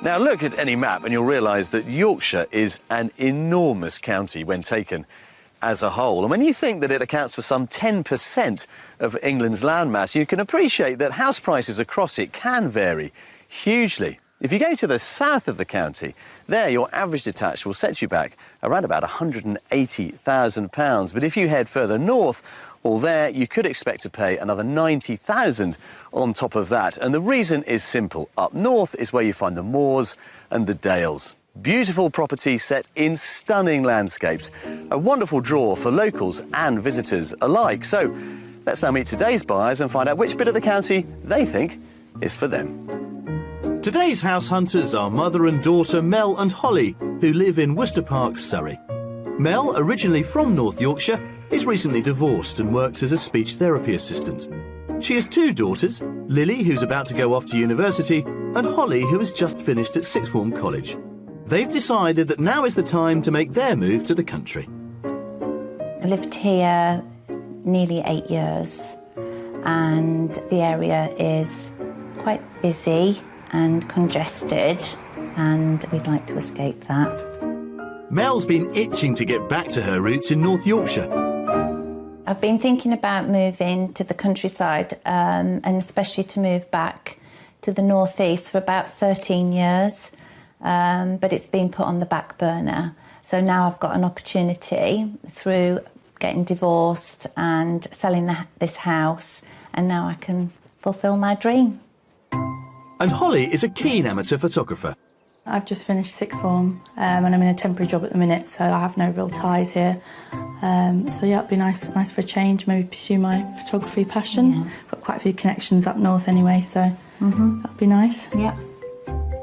Now look at any map and you'll realise that Yorkshire is an enormous county when taken as a whole. And when you think that it accounts for some 10% of England's landmass, you can appreciate that house prices across it can vary hugely. If you go to the south of the county, there your average detached will set you back around about £180,000. But if you head further north, well, there you could expect to pay another £90,000 on top of that. And the reason is simple. Up north is where you find the moors and the dales. Beautiful property set in stunning landscapes. A wonderful draw for locals and visitors alike. So let's now meet today's buyers and find out which bit of the county they think is for them. Today's house hunters are mother and daughter Mel and Holly, who live in Worcester Park, Surrey. Mel, originally from North Yorkshire, is recently divorced and works as a speech therapy assistant. She has two daughters, Lily, who's about to go off to university, and Holly, who has just finished at sixth form college. They've decided that now is the time to make their move to the country. I lived here nearly 8 years, and the area is quite busy and congested, and we'd like to escape that. Mel's been itching to get back to her roots in North Yorkshire. I've been thinking about moving to the countryside, and especially to move back to the northeast for about 13 years, but it's been put on the back burner. So now I've got an opportunity through getting divorced and selling this house, and now I can fulfil my dream. And Holly is a keen amateur photographer. I've just finished sixth form and I'm in a temporary job at the minute, so I have no real ties here. So yeah, it'd be nice for a change, maybe pursue my photography passion. Yeah. Got quite a few connections up north anyway, so that'd be nice. Yeah.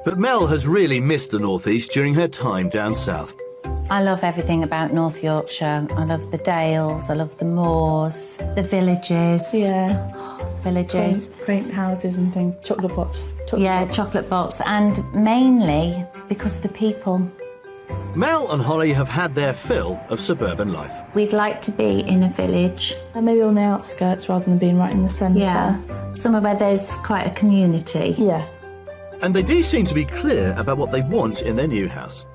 But Mel has really missed the northeast during her time down south. I love everything about North Yorkshire. I love the dales, I love the moors, the villages. Yeah. Villages. Quaint houses and things, chocolate box, and mainly because of the people. Mel and Holly have had their fill of suburban life. We'd like to be in a village. And maybe on the outskirts rather than being right in the centre. Yeah, somewhere where there's quite a community. Yeah. And they do seem to be clear about what they want in their new house.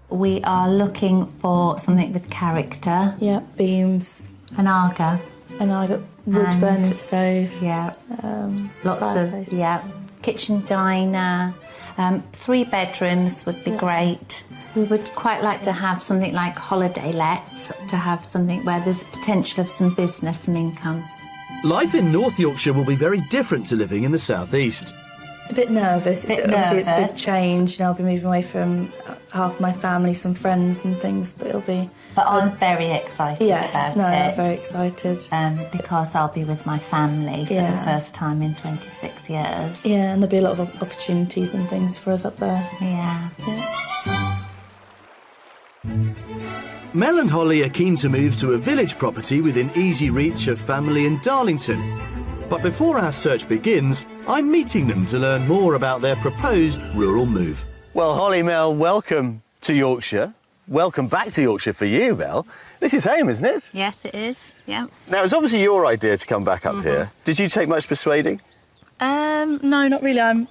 We are looking for something with character. Yeah, beams. An Aga. Wood burning stove. Yeah. Lots fireplace. of, yeah. Kitchen diner. 3 bedrooms would be great. We would quite like to have something like holiday lets, to have something where there's potential of some business and income. Life in North Yorkshire will be very different to living in the southeast. A bit nervous. Obviously, it's a big change. I'll be moving away from half my family, some friends and things, but it'll be... But I'm very excited about it. I'm very excited. Because I'll be with my family for the first time in 26 years. Yeah, and there'll be a lot of opportunities and things for us up there. Yeah. Mel and Holly are keen to move to a village property within easy reach of family in Darlington. But before our search begins, I'm meeting them to learn more about their proposed rural move. Well, Holly, Mel, welcome to Yorkshire. Welcome back to Yorkshire for you, Mel. This is home, isn't it? Yes, it is, yeah. Now, it's obviously your idea to come back up here. Did you take much persuading? No, not really. I'm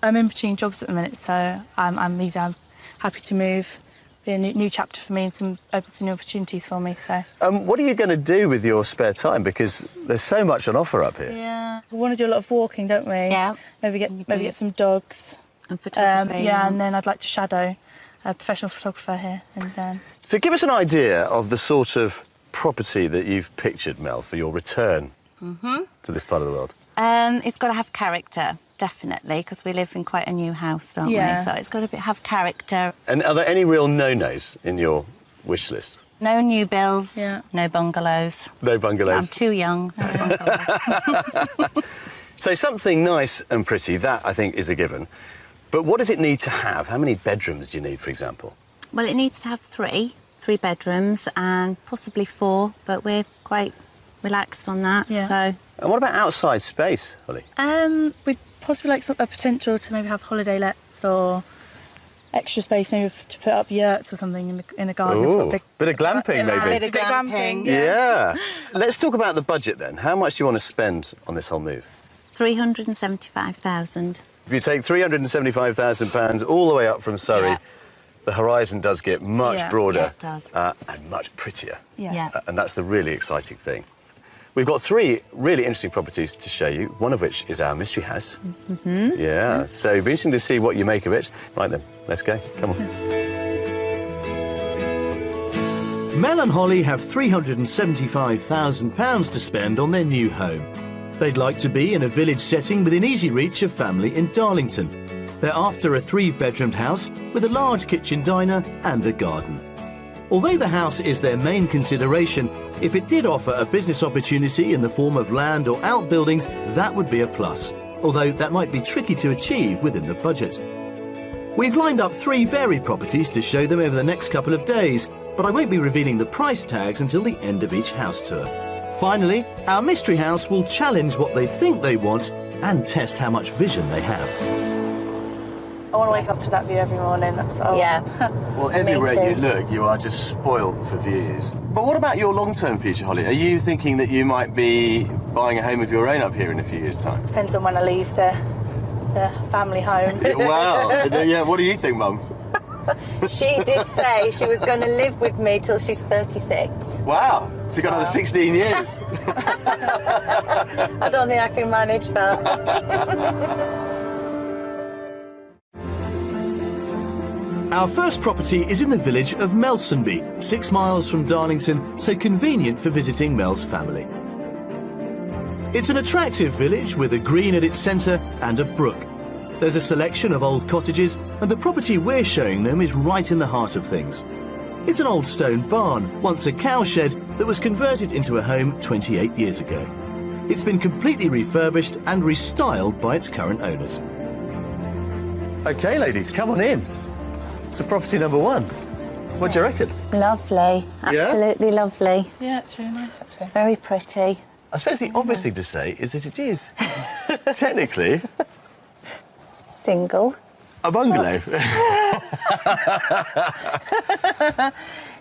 in between jobs at the minute, so I'm happy to move. Be a new chapter for me and open some new opportunities for me. So. What are you going to do with your spare time? Because there's so much on offer up here. Yeah, we want to do a lot of walking, don't we? Yeah. Maybe get some dogs. And photography. And then I'd like to shadow a professional photographer here. And So give us an idea of the sort of property that you've pictured, Mel, for your return to this part of the world. It's got to have character, definitely, because we live in quite a new house, don't we? So it's got to have character. And are there any real no-nos in your wish list? No new builds, no bungalows. No bungalows? I'm too young. So something nice and pretty, that I think is a given. But what does it need to have? How many bedrooms do you need, for example? Well, it needs to have 3 bedrooms and possibly 4, but we're quite relaxed on that. Yeah. So. And what about outside space, Holly? We'd possibly like a potential to maybe have holiday lets or extra space, maybe to put up yurts or something in the garden. Ooh, bit of glamping, maybe. Bit of glamping. Yeah. Let's talk about the budget then. How much do you want to spend on this whole move? 375,000. If you take £375,000 all the way up from Surrey, Yeah. the horizon does get much Yeah. broader Yeah, it does. and much prettier. Yeah. Yeah. And that's the really exciting thing. We've got 3 really interesting properties to show you, one of which is our mystery house. Mm-hmm. Yeah, so it'll be interesting to see what you make of it. Right then, let's go. Come on. Mel and Holly have £375,000 to spend on their new home. They'd like to be in a village setting within easy reach of family in Darlington. They're after a 3-bedroomed house with a large kitchen diner and a garden. Although the house is their main consideration, if it did offer a business opportunity in the form of land or outbuildings, that would be a plus, although that might be tricky to achieve within the budget. We've lined up 3 varied properties to show them over the next couple of days, but I won't be revealing the price tags until the end of each house tour. Finally, our mystery house will challenge what they think they want and test how much vision they have. I want to wake up to that view every morning, that's all. Yeah. Well, everywhere too. you look, you are just spoilt for views. But what about your long-term future, Holly? Are you thinking that you might be buying a home of your own up here in a few years' time? Depends on when I leave the family home. Wow. Yeah, what do you think, Mum? She did say she was going to live with me till she's 36. Wow. So you've got another 16 years. I don't think I can manage that. Our first property is in the village of Melsonby, 6 miles from Darlington, so convenient for visiting Mel's family. It's an attractive village with a green at its centre and a brook. There's a selection of old cottages, and the property we're showing them is right in the heart of things. It's an old stone barn, once a cowshed, that was converted into a home 28 years ago. It's been completely refurbished and restyled by its current owners. OK, ladies, come on in. To property number 1. What do you reckon? Lovely. Absolutely lovely. Yeah, it's really nice, actually. Very pretty. I suppose the obvious thing to say is that it is technically Single. a bungalow.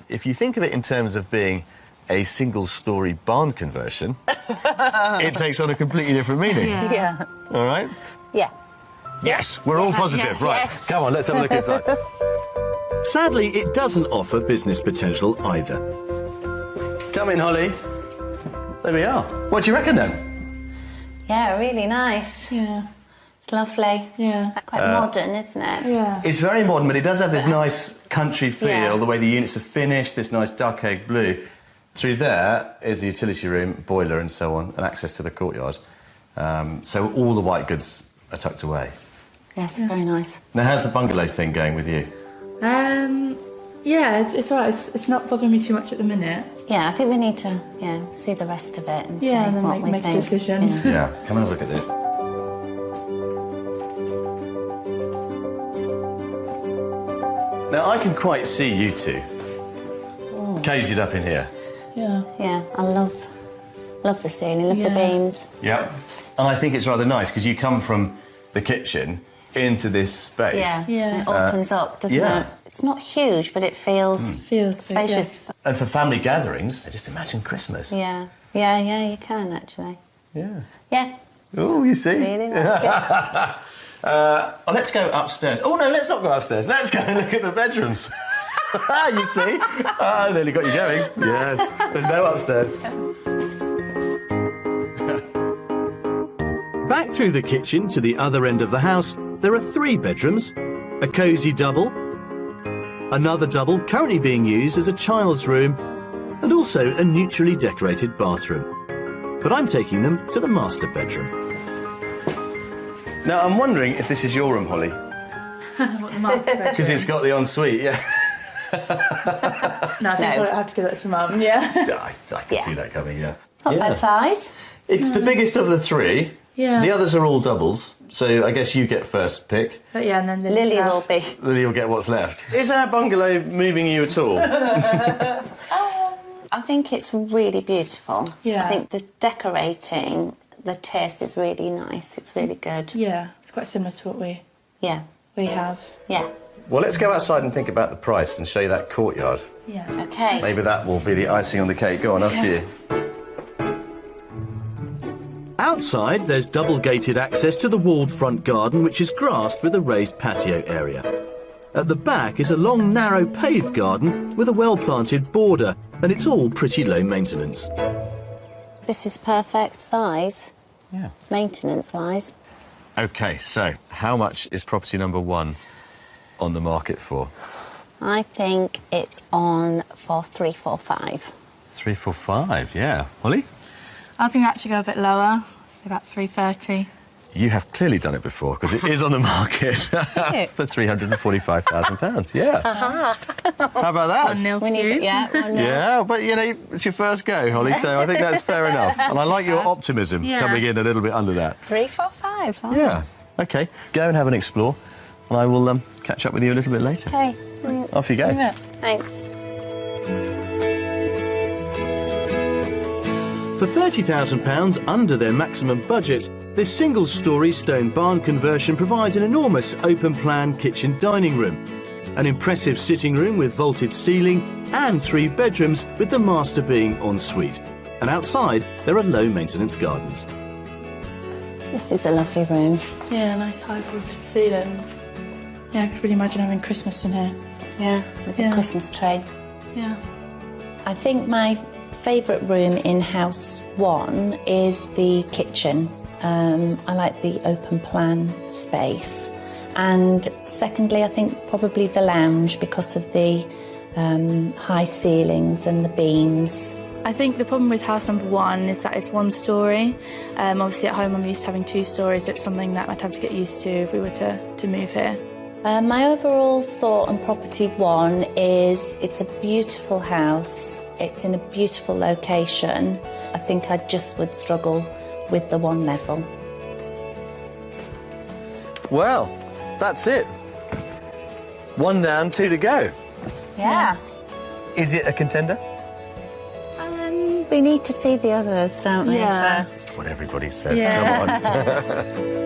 If you think of it in terms of being a single-storey barn conversion, it takes on a completely different meaning. Yeah. All right? Yeah. Yes, we're all positive. yes, right, yes. Come on, let's have a look inside. Sadly, it doesn't offer business potential either. Come in, Holly. There we are. What do you reckon, then? Yeah, really nice. Yeah. It's lovely. Yeah. Quite modern, isn't it? Yeah. It's very modern, but it does have this nice country feel, Yeah. the way the units are finished, this nice duck egg blue. Through there is the utility room, boiler and so on, and access to the courtyard. So all the white goods are tucked away. Yes, very nice. Now, how's the bungalow thing going with you? Yeah, it's all right. It's not bothering me too much at the minute. Yeah, I think we need to see the rest of it and see Yeah, and then what we make a think. decision. Yeah. Yeah, come and have a look at this. Now, I can quite see you two cosied up in here. Yeah. Yeah, I love the ceiling, love the beams. Yeah. And I think it's rather nice because you come from the kitchen into this space. Yeah, Yeah. it opens up, doesn't yeah. it? It's not huge, but it feels Feels big, spacious. And for family gatherings, just imagine Christmas. Yeah, you can actually. Yeah. Yeah, Oh, you see? really like it. Let's go upstairs. Oh, no, let's not go upstairs. Let's go and look at the bedrooms. You see? I nearly got you going. Yes. There's no upstairs. Back through the kitchen to the other end of the house, there are 3 bedrooms, a cosy double, another double currently being used as a child's room, and also a neutrally decorated bathroom. But I'm taking them to the master bedroom. Now, I'm wondering if this is your room, Holly. What the master bedroom? Because it's got the ensuite, yeah. No, I think No. I'll have to give that to Mum. Yeah. I can see that coming, yeah. It's not bad size. It's the biggest of the 3. Yeah. The others are all doubles, so I guess you get first pick. But yeah, and then Lily will be. Lily will get what's left. Is our bungalow moving you at all? I think it's really beautiful. Yeah. I think the decorating, the taste is really nice. It's really good. Yeah, it's quite similar to what we Yeah, have. yeah. Well, let's go outside and think about the price and show you that courtyard. Yeah. Okay. Maybe that will be the icing on the cake. Go on, up to you. Outside, there's double-gated access to the walled front garden, which is grassed with a raised patio area. At the back is a long, narrow paved garden with a well-planted border, and it's all pretty low maintenance. This is perfect size, maintenance-wise. OK, so how much is property number 1 on the market for? I think it's on for 345. 345, yeah. Holly? I was going to actually go a bit lower, so about 330. You have clearly done it before, because it is on the market for £345,000. Yeah. How about that? 1-0 We need to it, yeah. 1-0. Yeah, but, you know, it's your first go, Holly, so I think that's fair enough. And I like your optimism coming in a little bit under that. 345. Oh. Yeah. OK, go and have an explore, and I will catch up with you a little bit later. OK. Off you go. Thanks. For £30,000 under their maximum budget, this single-storey stone barn conversion provides an enormous open-plan kitchen dining room, an impressive sitting room with vaulted ceiling and 3 bedrooms, with the master being ensuite. And outside, there are low-maintenance gardens. This is a lovely room. Yeah, nice high vaulted ceilings. Yeah, I could really imagine having Christmas in here. Yeah, with a Christmas tree. Yeah. I think my favourite room in House 1 is the kitchen. I like the open plan space. And secondly, I think probably the lounge because of the high ceilings and the beams. I think the problem with house number 1 is that it's 1 storey. Obviously at home I'm used to having 2 storeys, so it's something that I'd have to get used to if we were to move here. My overall thought on property 1 is it's a beautiful house. It's in a beautiful location. I think I just would struggle with the 1 level. Well, that's it. 1 down, 2 to go. Yeah. Is it a contender? We need to see the others, don't we? Yeah. First. That's what everybody says. Yeah. Come on.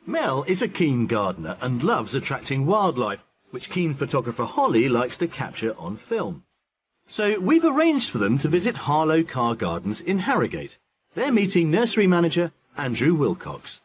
Mel is a keen gardener and loves attracting wildlife, which keen photographer Holly likes to capture on film. So we've arranged for them to visit Harlow Car Gardens in Harrogate. They're meeting nursery manager Andrew Wilcox.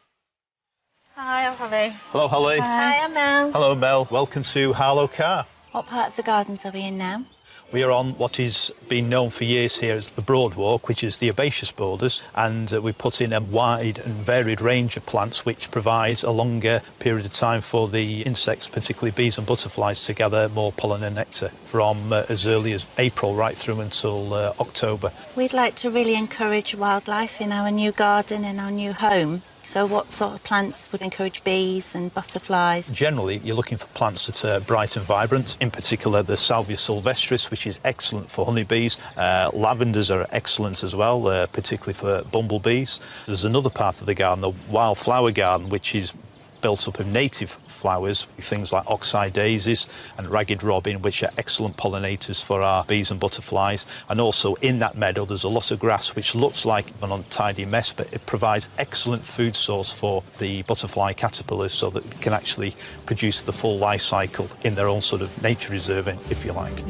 Hi, I'm Holly. Hello, Holly. Hi, I'm Mel. Hello, Mel. Welcome to Harlow Car. What part of the gardens are we in now? We are on what is been known for years here as the Broadwalk, which is the herbaceous borders, and we put in a wide and varied range of plants which provides a longer period of time for the insects, particularly bees and butterflies, to gather more pollen and nectar from as early as April right through until October. We'd like to really encourage wildlife in our new garden, in our new home. So what sort of plants would encourage bees and butterflies? Generally, you're looking for plants that are bright and vibrant, in particular the Salvia sylvestris, which is excellent for honeybees. Lavenders are excellent as well, particularly for bumblebees. There's another part of the garden, the wildflower garden, which is built up of native flowers, things like oxeye daisies and ragged robin, which are excellent pollinators for our bees and butterflies. And also in that meadow there's a lot of grass which looks like an untidy mess, but it provides excellent food source for the butterfly caterpillars, so that it can actually produce the full life cycle in their own sort of nature reserve, if you like.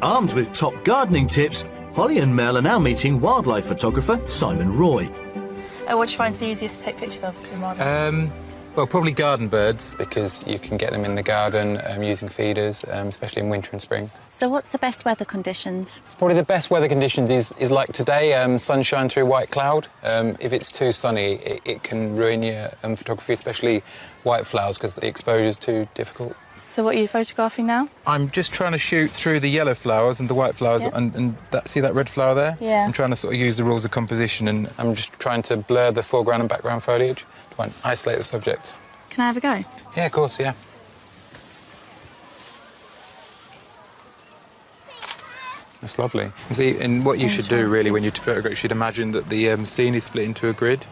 Armed with top gardening tips, Holly and Mel are now meeting wildlife photographer Simon Roy. What do you find the easiest to take pictures of in modern? Well, probably garden birds, because you can get them in the garden using feeders, especially in winter and spring. So what's the best weather conditions? Probably the best weather conditions is like today, sunshine through white cloud. If it's too sunny, it can ruin your photography, especially white flowers, because the exposure is too difficult. So what are you photographing now? I'm just trying to shoot through the yellow flowers and the white flowers, and see that red flower there? Yeah. I'm trying to sort of use the rules of composition, and I'm just trying to blur the foreground and background foliage, try and isolate the subject. Can I have a go? Yeah, of course, yeah. That's lovely. See, and what you should do really when you photograph, you should imagine that the scene is split into a grid.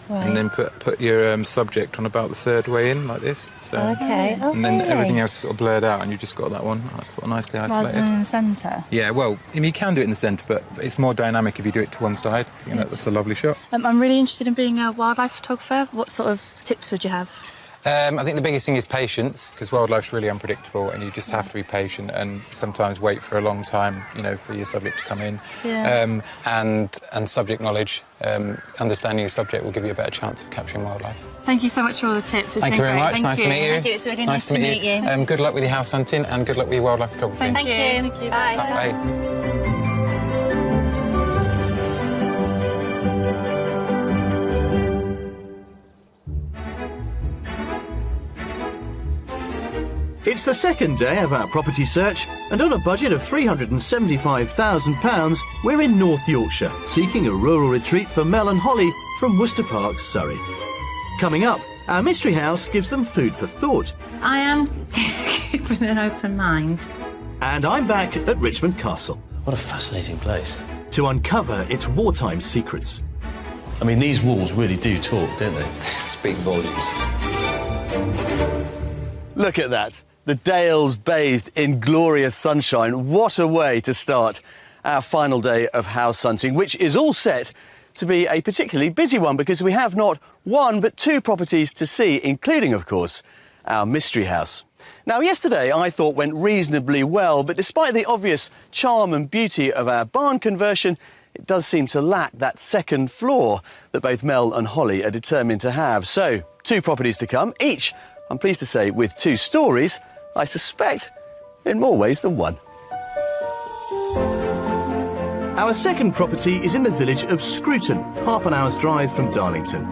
Right. And then put your subject on about the third way in, like this. So, Okay. and then everything else is sort of blurred out, and you've just got that one. That's sort of nicely isolated. Rather than in the centre? Yeah, well, I mean, you can do it in the centre, but it's more dynamic if you do it to one side. That's a lovely shot. I'm really interested in being a wildlife photographer. What sort of tips would you have? I think the biggest thing is patience, because wildlife's really unpredictable and you just have to be patient and sometimes wait for a long time, you know, for your subject to come in. Yeah. And subject knowledge, understanding your subject will give you a better chance of capturing wildlife. Thank you so much for all the tips. It's Thank you been very great. much. Nice to meet you. Thank you. It's really nice to meet you. Good luck with your house hunting and good luck with your wildlife photography. Thank you. Thank you. Bye. Bye. It's the second day of our property search, and on a budget of £375,000, we're in North Yorkshire, seeking a rural retreat for Mel and Holly from Worcester Park, Surrey. Coming up, our mystery house gives them food for thought. I am keeping an open mind. And I'm back at Richmond Castle What a fascinating place. to uncover its wartime secrets. I mean, these walls really do talk, don't they? Speak volumes. Look at that. The Dales bathed in glorious sunshine. What a way to start our final day of house hunting, which is all set to be a particularly busy one because we have not one but two properties to see, including, of course, our mystery house. Now, yesterday I thought went reasonably well, but despite the obvious charm and beauty of our barn conversion, it does seem to lack that second floor that both Mel and Holly are determined to have. So, two properties to come, each, I'm pleased to say, with two stories, I suspect, in more ways than one. Our second property is in the village of Scruton, half an hour's drive from Darlington.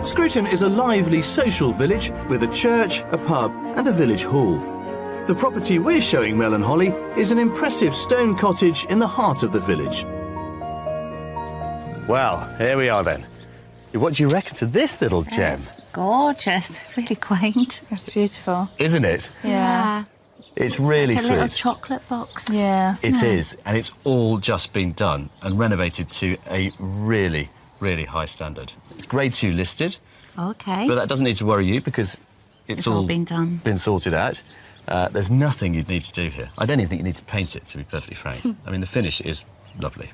Scruton is a lively social village with a church, a pub and a village hall. The property we're showing Mel and Holly is an impressive stone cottage in the heart of the village. Well, here we are then. What do you reckon to this little gem? It's gorgeous. It's really quaint. It's beautiful. Isn't it? Yeah. It's really like a little sweet. chocolate box. Yeah. It is, and it's all just been done and renovated to a really, really high standard. It's Grade 2 listed, Okay. but that doesn't need to worry you because it's all been done. been sorted out. There's nothing you'd need to do here. I don't even think you need to paint it, to be perfectly frank. I mean, the finish is lovely.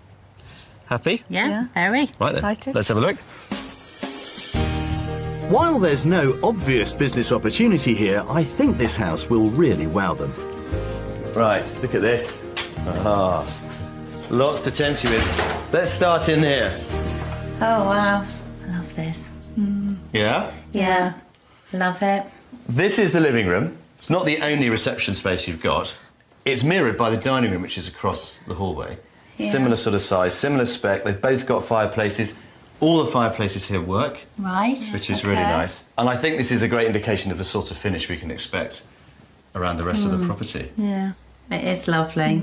Happy? Yeah, very. Right then, Excited. let's have a look. While there's no obvious business opportunity here, I think this house will really wow them. Right, look at this. Aha. Lots to tempt you with. Let's start in here. Oh, wow. I love this. Yeah? Yeah. Love it. This is the living room. It's not the only reception space you've got. It's mirrored by the dining room, which is across the hallway. Yeah. Similar sort of size, similar spec. They've both got fireplaces. All the fireplaces here work, Right. which is really nice. And I think this is a great indication of the sort of finish we can expect around the rest of the property. Yeah. It is lovely.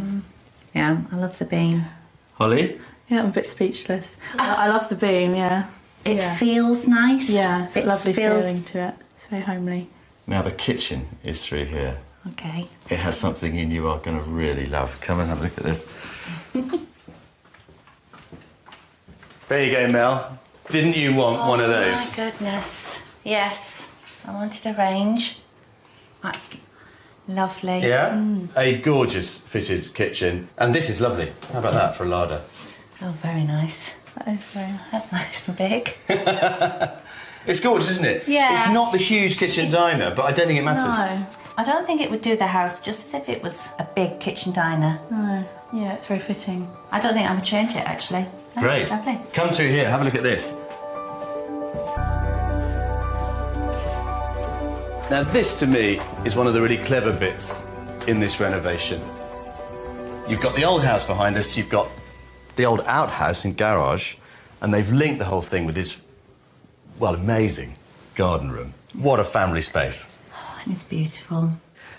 Yeah, I love the beam. Holly? Yeah, I'm a bit speechless. I love the beam, yeah. It Yeah. feels nice. Yeah, it's a lovely feels- feeling to it. It's very homely. Now the kitchen is through here. Okay. It has something in you are going to really love. Come and have a look at this. There you go, Mel. Didn't you want one of those? Oh, my goodness. Yes. I wanted a range. That's lovely. Yeah? A gorgeous fitted kitchen. And this is lovely. How about that for a larder? Oh, very nice. That is very nice. That's nice and big. It's gorgeous, isn't it? Yeah. It's not the huge kitchen diner, but I don't think it matters. No, I don't think it would do the house just as if it was a big kitchen diner. no. Yeah, it's very fitting. I don't think I would change it, actually. No, Great. Lovely. Come through here, have a look at this. Now this, to me, is one of the really clever bits in this renovation. You've got the old house behind us, you've got the old outhouse and garage, and they've linked the whole thing with this, well, amazing garden room. What a family space. Oh, it's beautiful.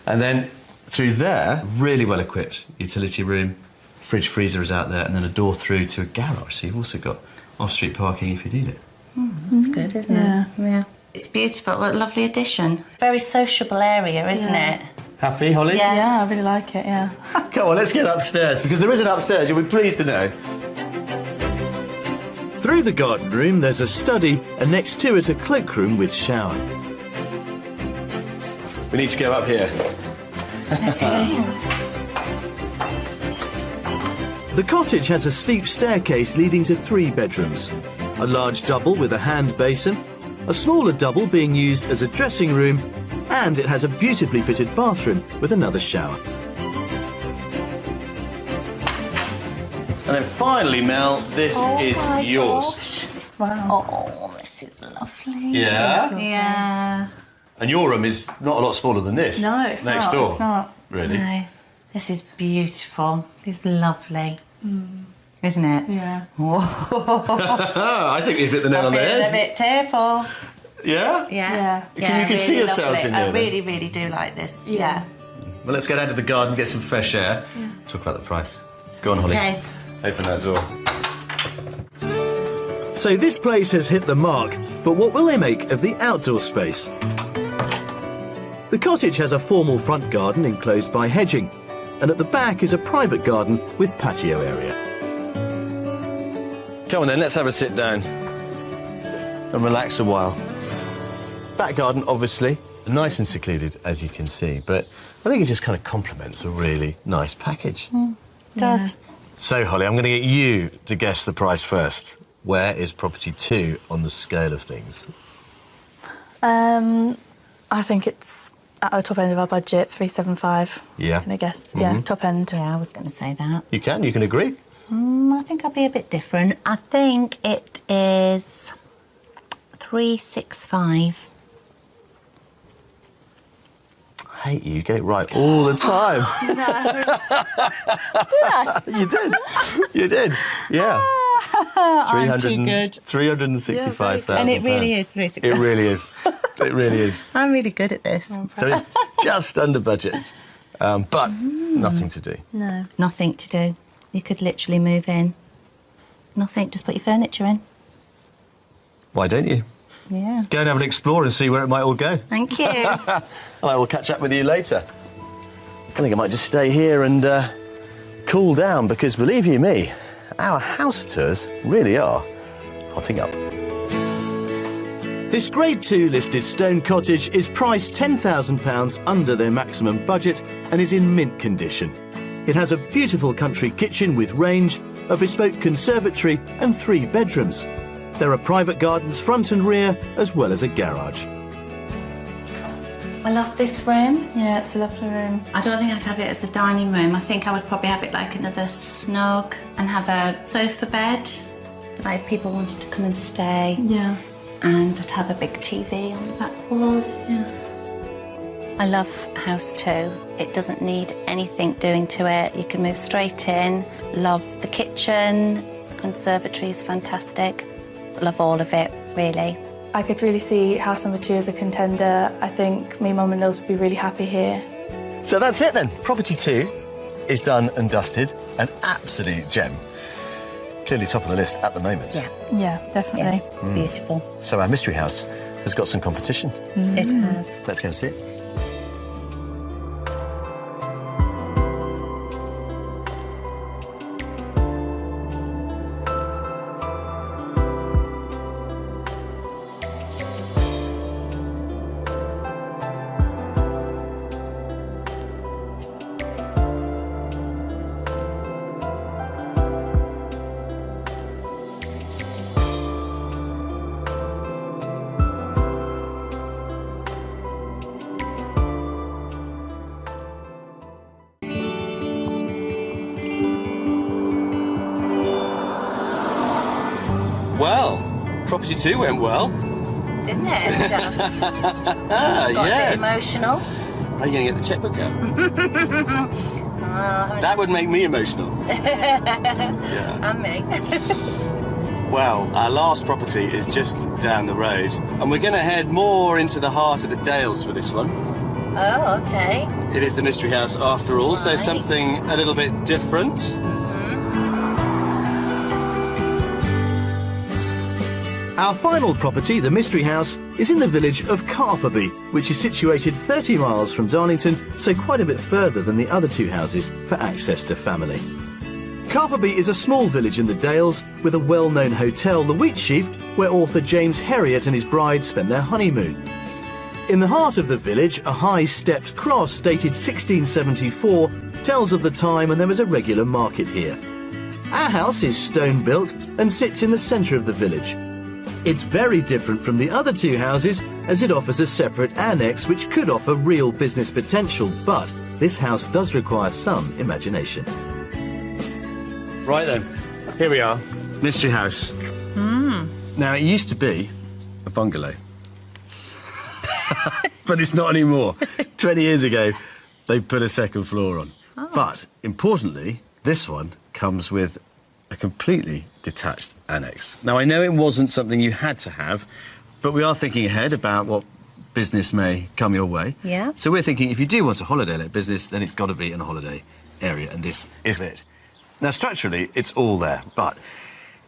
And then through there, really well equipped utility room, fridge freezer is out there, and then a door through to a garage. So you've also got off-street parking if you need it. That's good, isn't it? Yeah. It's beautiful. What a lovely addition. Very sociable area, isn't Yeah. it? Happy, Holly? Yeah. Yeah, I really like it, yeah. Come on, let's get upstairs, because there is an upstairs, you'll be pleased to know. Through the garden room, there's a study, and next to it, a cloakroom with shower. We need to go up here. The cottage has a steep staircase leading to 3 bedrooms, a large double with a hand basin, a smaller double being used as a dressing room, and it has a beautifully fitted bathroom with another shower. And then finally, Mel, this is yours. Gosh. Wow. Oh, this is lovely. Yeah? Yeah. And your room is not a lot smaller than this. No, it's next not. door. It's not. Really? No, this is beautiful. It's lovely. Isn't it? Yeah. I think you've hit the nail on the I'm feeling a head. bit tearful. Yeah? Yeah. Yeah. You can see really yourselves lovely. in here, I then? really, really do like this. Yeah. Well, let's get out of the garden, get some fresh air. Talk about the price. Go on, Holly. Okay. Open that door. So this place has hit the mark, but what will they make of the outdoor space? The cottage has a formal front garden enclosed by hedging, and at the back is a private garden with patio area. Come on then, let's have a sit down and relax a while. Back garden, obviously, nice and secluded, as you can see, but I think it just kind of complements a really nice package. Does. So, Holly, I'm going to get you to guess the price first. Where is property 2 on the scale of things? I think it's at the top end of our budget, 375. Yeah. I guess. Yeah, top end. Yeah, I was going to say that. You can agree. I think I'll be a bit different. I think it is 365. I hate you get it right all the time. You did. Yeah. I'm too good. 365,000. And it really is It 365. really is. It really is. I'm really good at this. So it's just under budget, but nothing to do. No. Nothing to do. You could literally move in. Nothing, just put your furniture in. Why don't you? Yeah. Go and have an explore and see where it might all go. Thank you. And I will catch up with you later. I think I might just stay here and cool down because, believe you me, our house tours really are hotting up. This Grade 2 listed stone cottage is priced £10,000 under their maximum budget and is in mint condition. It has a beautiful country kitchen with range, a bespoke conservatory and 3 bedrooms. There are private gardens front and rear, as well as a garage. I love this room. Yeah, it's a lovely room. I don't think I'd have it as a dining room. I think I would probably have it like another snug and have a sofa bed, like if people wanted to come and stay. Yeah. And I'd have a big TV on the back wall. Yeah. I love House 2. It doesn't need anything doing to it. You can move straight in. Love the kitchen. The conservatory is fantastic. Love all of it, really. I could really see house number 2 as a contender. I think me, mum and Lils would be really happy here. So that's it then. Property 2 is done and dusted. An absolute gem. Clearly top of the list at the moment. Yeah. Yeah, definitely. Beautiful. So our mystery house has got some competition. It has. Let's go and see it. Well, property 2 went well. Didn't it? Just Ah, got yes. a bit emotional. Are you going to get the checkbook out? That would make me emotional. And me. Well, our last property is just down the road, and we're going to head more into the heart of the Dales for this one. Oh, okay. It is the mystery house after all, so Right. something a little bit different. Our final property, the Mystery House, is in the village of Carperby, which is situated 30 miles from Darlington, so quite a bit further than the other 2 houses for access to family. Carperby is a small village in the Dales with a well-known hotel, the Wheatsheaf, where author James Herriot and his bride spent their honeymoon. In the heart of the village, a high-stepped cross dated 1674 tells of the time when there was a regular market here. Our house is stone-built and sits in the centre of the village. It's very different from the other two houses, as it offers a separate annex which could offer real business potential, but this house does require some imagination. Right then, here we are, Mystery House. Now, it used to be a bungalow, but it's not anymore. 20 years ago, they put a second floor on. But, importantly, this one comes with a completely detached annex. Now, I know it wasn't something you had to have, but we are thinking ahead about what business may come your way. Yeah. So we're thinking if you do want a holiday-let business, then it's got to be in a holiday area, and this is it. Now, structurally, it's all there, but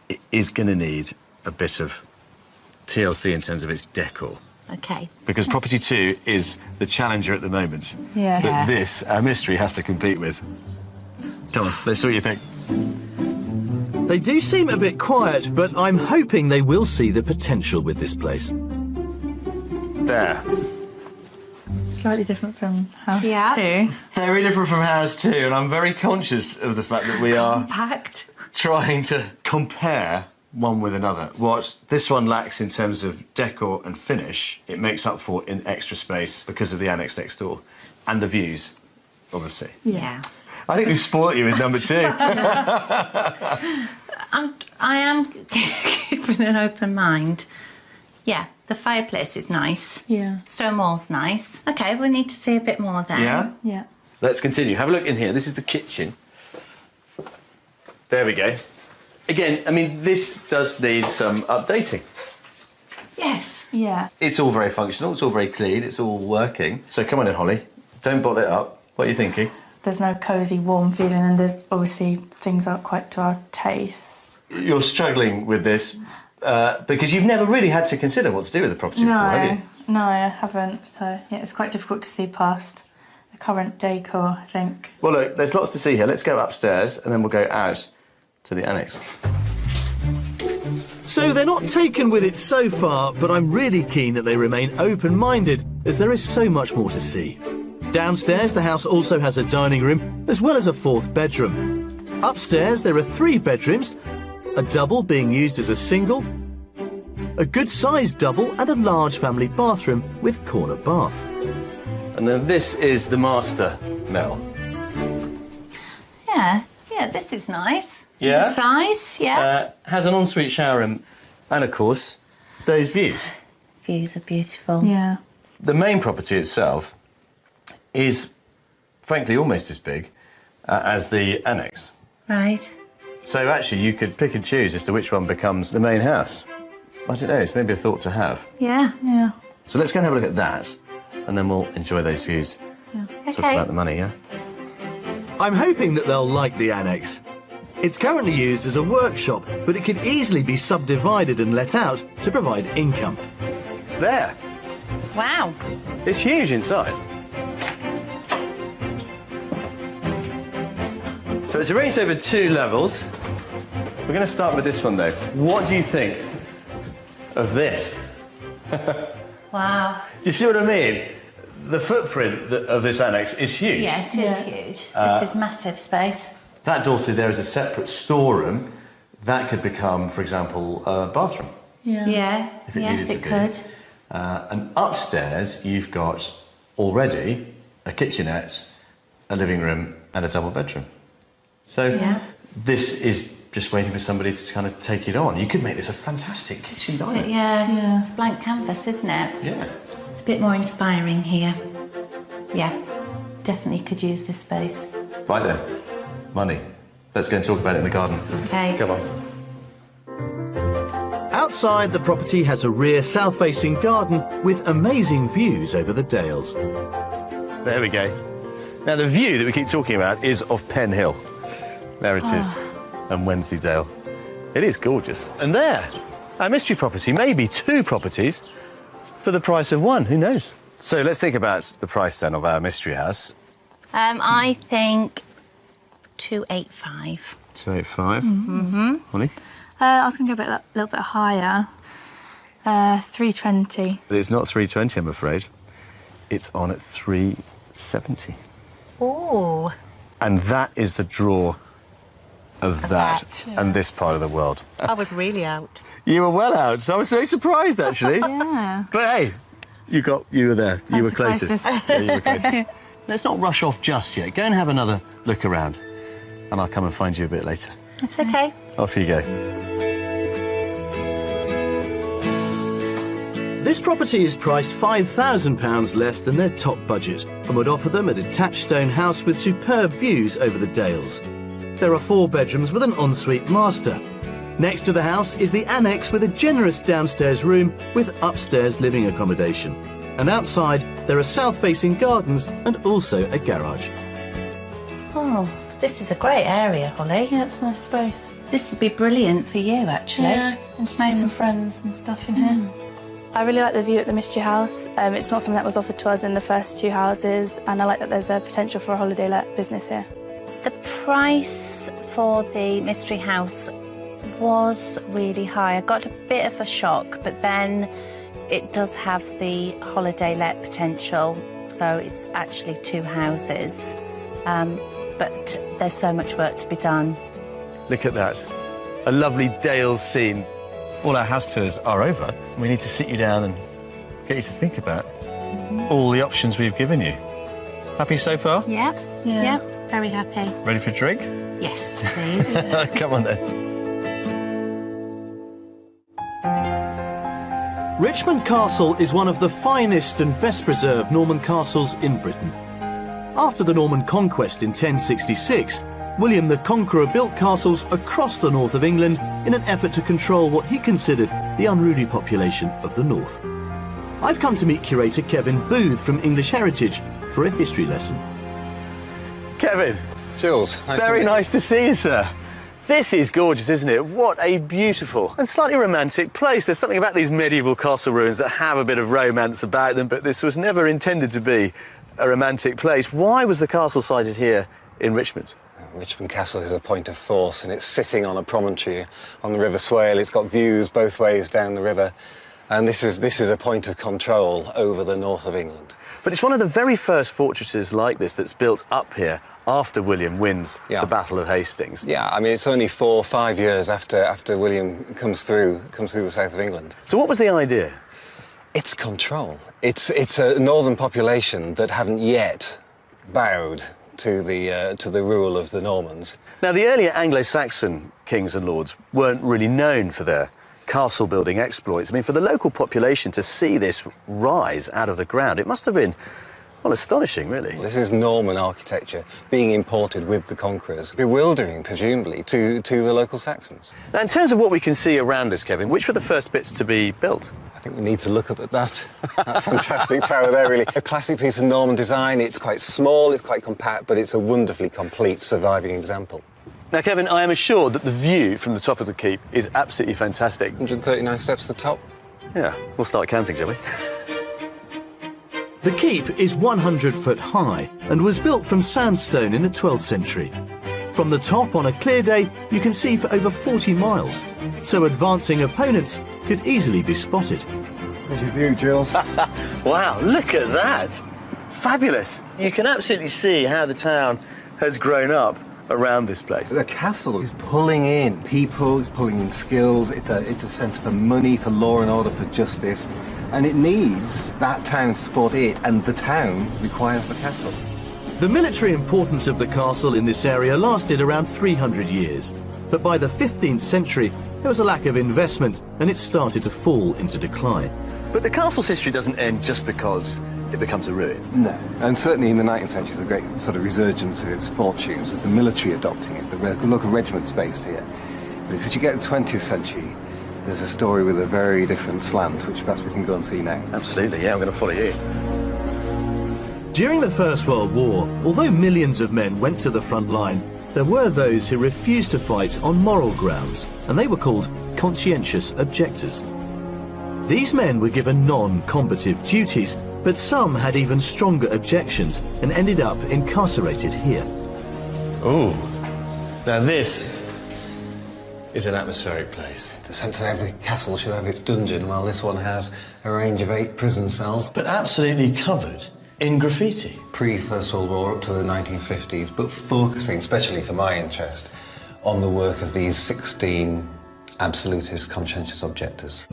it is going to need a bit of TLC in terms of its decor. OK. Because Property 2 is the challenger at the moment. Yeah. That this, our mystery, has to compete with. Come on, let's see what you think. They do seem a bit quiet, but I'm hoping they will see the potential with this place. There. Slightly different from House Yeah. 2. Very different from House 2, and I'm very conscious of the fact that we are Packed. trying to compare one with another. What this one lacks in terms of decor and finish, it makes up for in extra space because of the annex next door. And the views, obviously. Yeah. I think we've spoilt you with number 2. I am keeping an open mind. Yeah, the fireplace is nice. Yeah. Stone wall's nice. OK, we need to see a bit more then. Yeah? Yeah. Let's continue. Have a look in here. This is the kitchen. There we go. Again, I mean, this does need some updating. Yes. Yeah. It's all very functional, it's all very clean, it's all working. So come on in, Holly. Don't bottle it up. What are you thinking? There's no cosy, warm feeling, and obviously things aren't quite to our taste. You're struggling with this because you've never really had to consider what to do with the property before, have you? No, I haven't. So, yeah, it's quite difficult to see past the current decor, I think. Well, look, there's lots to see here. Let's go upstairs and then we'll go out to the annex. So they're not taken with it so far, but I'm really keen that they remain open-minded, as there is so much more to see. Downstairs, the house also has a dining room, as well as a 4th bedroom. Upstairs, there are 3 bedrooms, a double being used as a single, a good-sized double and a large family bathroom with corner bath. And then this is the master, Mel. Yeah, this is nice. Yeah? Good size, yeah. Has an ensuite shower room and, of course, those views. Views are beautiful. Yeah. The main property itself is, frankly, almost as big as the annex. Right. So actually, you could pick and choose as to which one becomes the main house. I don't know, it's maybe a thought to have. Yeah. Yeah. So let's go and have a look at that, and then we'll enjoy those views. Talk about the money, yeah? I'm hoping that they'll like the annex. It's currently used as a workshop, but it could easily be subdivided and let out to provide income. There! Wow. It's huge inside. So it's arranged over 2 levels. We're going to start with this one, though. What do you think of this? Wow. Do you see what I mean? The footprint of this annex is huge. Yeah, it is huge. This is massive space. That door through there is a separate storeroom. That could become, for example, a bathroom. Yeah. Yeah, If it yes, needed it to be. could. And upstairs, you've got already a kitchenette, a living room, and a double bedroom. So Yeah. this is just waiting for somebody to kind of take it on. You could make this a fantastic kitchen diner. Yeah, it's blank canvas, isn't it? Yeah. It's a bit more inspiring here. Yeah, definitely could use this space. Right then, money. Let's go and talk about it in the garden. Okay. Come on. Outside, the property has a rear south-facing garden with amazing views over the Dales. There we go. Now, the view that we keep talking about is of Pen Hill. There it is, and Wensleydale. It is gorgeous. And there, our mystery property, maybe 2 properties for the price of 1, who knows? So let's think about the price then of our mystery house. I think 285. 285. Mm-hmm. Holly? I was going to go a little bit higher. 320. But it's not 320, I'm afraid. It's on at 370. Oh. And that is the draw of that and this part of the world. I was really out. You were well out. I was so surprised, actually. Yeah. But hey, you were there. You were the closest. closest. Yeah, you were closest. Let's not rush off just yet. Go and have another look around, and I'll come and find you a bit later. Okay. Off you go. This property is priced £5,000 less than their top budget and would offer them a detached stone house with superb views over the Dales. There are 4 bedrooms with an ensuite master. Next to the house is the annex with a generous downstairs room with upstairs living accommodation. And outside, there are south-facing gardens and also a garage. Oh, this is a great area, Holly. Yeah, it's a nice space. This would be brilliant for you, actually. Yeah, and just nice and friends and stuff in here. I really like the view at the Mystery House. It's not something that was offered to us in the first 2 houses, and I like that there's a potential for a holiday let business here. The price for the Mystery House was really high. I got a bit of a shock, but then it does have the holiday let potential, so it's actually 2 houses. But there's so much work to be done. Look at that. A lovely Dales scene. All our house tours are over. We need to sit you down and get you to think about all the options we've given you. Happy so far? Yep. Yeah. Yep. Very happy. Ready for a drink? Yes, please. Come on then. Richmond Castle is one of the finest and best preserved Norman castles in Britain. After the Norman conquest in 1066, William the Conqueror built castles across the north of England in an effort to control what he considered the unruly population of the north. I've come to meet curator Kevin Booth from English Heritage for a history lesson. Kevin. Jules, Very nice to see you, sir. This is gorgeous, isn't it? What a beautiful and slightly romantic place. There's something about these medieval castle ruins that have a bit of romance about them, but this was never intended to be a romantic place. Why was the castle sited here in Richmond? Richmond Castle is a point of force, and it's sitting on a promontory on the River Swale. It's got views both ways down the river, and this is a point of control over the north of England. But it's one of the very first fortresses like this that's built up here after William wins the Battle of Hastings. Yeah, I mean, it's only 4 or 5 years after William comes through the south of England. So what was the idea? It's control. It's a northern population that haven't yet bowed to the rule of the Normans. Now, the earlier Anglo-Saxon kings and lords weren't really known for their castle-building exploits. I mean, for the local population to see this rise out of the ground, it must have been, well, astonishing, really. This is Norman architecture being imported with the conquerors, bewildering, presumably, to the local Saxons. Now, in terms of what we can see around us, Kevin, which were the first bits to be built? I think we need to look up at that fantastic tower there, really. A classic piece of Norman design. It's quite small, it's quite compact, but it's a wonderfully complete surviving example. Now, Kevin, I am assured that the view from the top of the keep is absolutely fantastic. 139 steps to the top. Yeah, we'll start counting, shall we? The keep is 100 foot high and was built from sandstone in the 12th century. From the top on a clear day, you can see for over 40 miles, so advancing opponents could easily be spotted. There's your view, Jules. Wow, look at that. Fabulous. You can absolutely see how the town has grown up around this place. The castle is pulling in people, it's pulling in skills, it's a centre for money, for law and order, for justice, and it needs that town to support it, and the town requires the castle. The military importance of the castle in this area lasted around 300 years, but by the 15th century there was a lack of investment and it started to fall into decline. But the castle's history doesn't end just because it becomes a ruin. No, and certainly in the 19th century there's a great sort of resurgence of its fortunes, with the military adopting it, the local regiments based here. But as you get to the 20th century, there's a story with a very different slant, which perhaps we can go and see now. Absolutely, yeah, I'm going to follow you. During the First World War, although millions of men went to the front line, there were those who refused to fight on moral grounds, and they were called conscientious objectors. These men were given non-combative duties, but some had even stronger objections and ended up incarcerated here. Ooh, now this is an atmospheric place. The centre of every castle should have its dungeon, while this one has a range of 8 prison cells. But absolutely covered in graffiti. Pre-First World War up to the 1950s, but focusing, especially for my interest, on the work of these 16 absolutist conscientious objectors.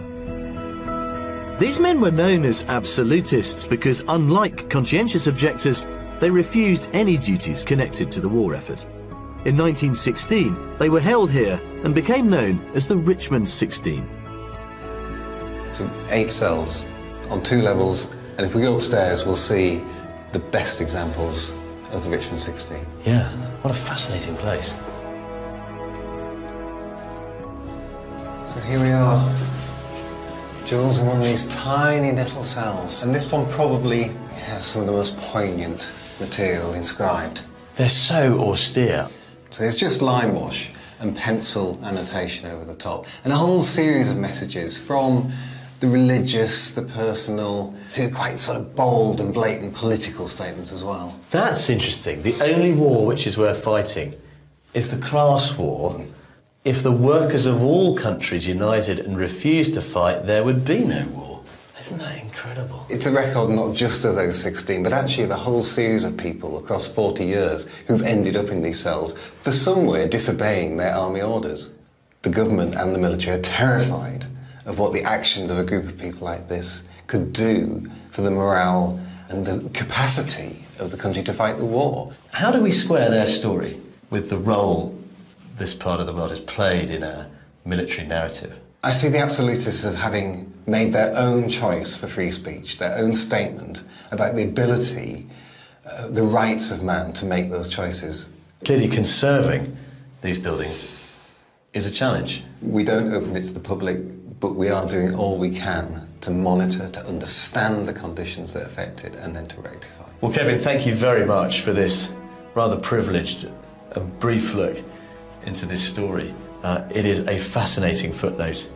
These men were known as absolutists because, unlike conscientious objectors, they refused any duties connected to the war effort. In 1916, they were held here and became known as the Richmond 16. So 8 cells on 2 levels, and if we go upstairs, we'll see the best examples of the Richmond 16. Yeah, what a fascinating place. So here we are. Jules in one of these tiny little cells. And this one probably has some of the most poignant material inscribed. They're so austere. So it's just lime wash and pencil annotation over the top. And a whole series of messages from the religious, the personal, to quite sort of bold and blatant political statements as well. That's interesting. The only war which is worth fighting is the class war. If the workers of all countries united and refused to fight, there would be no war. Isn't that incredible? It's a record not just of those 16, but actually of a whole series of people across 40 years who've ended up in these cells for somewhere disobeying their army orders. The government and the military are terrified of what the actions of a group of people like this could do for the morale and the capacity of the country to fight the war. How do we square their story with the role this part of the world has played in a military narrative? I see the absolutists of having made their own choice for free speech, their own statement about the ability, the rights of man to make those choices. Clearly conserving these buildings is a challenge. We don't open it to the public, but we are doing all we can to monitor, to understand the conditions that affect it, and then to rectify. Well, Kevin, thank you very much for this rather privileged and brief look into this story. It is a fascinating footnote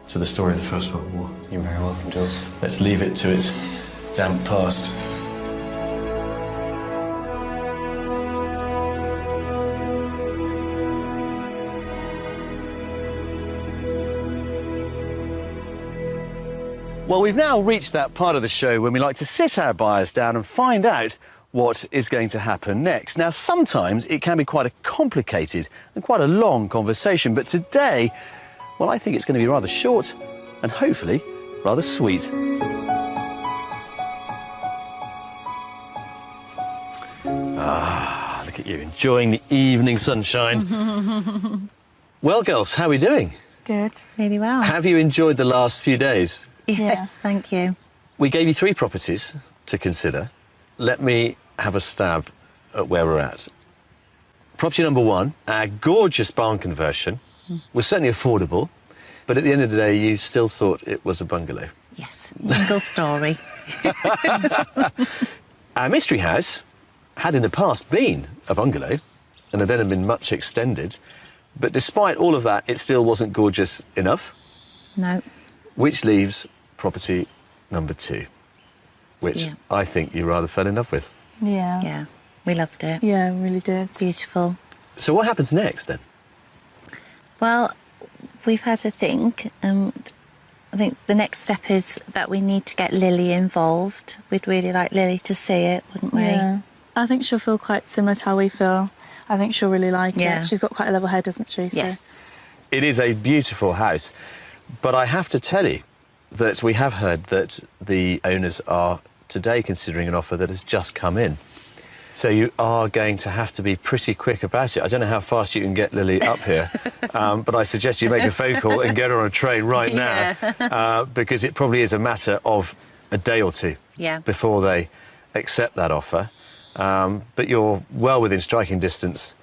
to the story of the First World War. You're very welcome, Jules. Let's leave it to its damp past. Well, we've now reached that part of the show when we like to sit our buyers down and find out what is going to happen next. Now, sometimes it can be quite a complicated and quite a long conversation, but today, well, I think it's going to be rather short and hopefully rather sweet. Ah, look at you, enjoying the evening sunshine. Well, girls, how are we doing? Good. Really well. Have you enjoyed the last few days? Yes, Yeah. thank you. We gave you 3 properties to consider. Let me have a stab at where we're at. Property number 1, our gorgeous barn conversion, was certainly affordable, but at the end of the day, you still thought it was a bungalow. Yes, single story. Our mystery house had in the past been a bungalow, and had then been much extended, but despite all of that, it still wasn't gorgeous enough, No. which leaves property number 2, which Yeah. I think you rather fell in love with. Yeah. Yeah, we loved it. Yeah, really did. Beautiful. So what happens next, then? Well, we've had a think, and I think the next step is that we need to get Lily involved. We'd really like Lily to see it, wouldn't we? Yeah. I think she'll feel quite similar to how we feel. I think she'll really like Yeah. it. She's got quite a level head, doesn't she? So. Yes. It is a beautiful house, but I have to tell you that we have heard that the owners are today considering an offer that has just come in. So you are going to have to be pretty quick about it. I don't know how fast you can get Lily up here, but I suggest you make a phone call and get her on a train right now, because it probably is a matter of a day or 2 before they accept that offer. But you're well within striking distance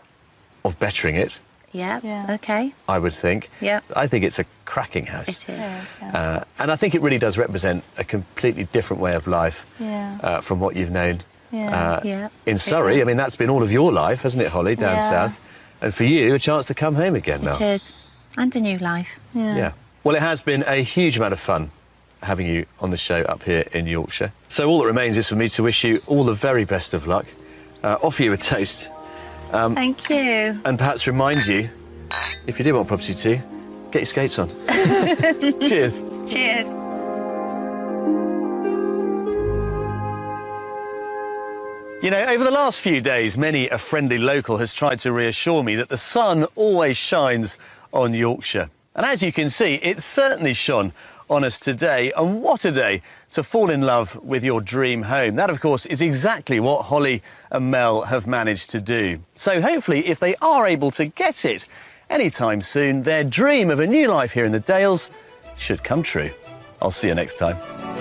of bettering it, Yeah. Yeah. Okay. I would think. Yeah. I think it's a cracking house. It is. Yeah. And I think it really does represent a completely different way of life Yeah. from what you've known Yeah. in It Surrey. does. I mean, that's been all of your life, hasn't it, Holly, down Yeah. south? And for you, a chance to come home again now. It is. And a new life. Yeah. Yeah. Well, it has been a huge amount of fun having you on the show up here in Yorkshire. So all that remains is for me to wish you all the very best of luck, offer you a toast, Thank you. and perhaps remind you, if you do want property too, get your skates on. Cheers. Cheers. You know, over the last few days, many a friendly local has tried to reassure me that the sun always shines on Yorkshire. And as you can see, it certainly shone on us today. And what a day to fall in love with your dream home. That, of course, is exactly what Holly and Mel have managed to do. So hopefully, if they are able to get it anytime soon, their dream of a new life here in the Dales should come true. I'll see you next time.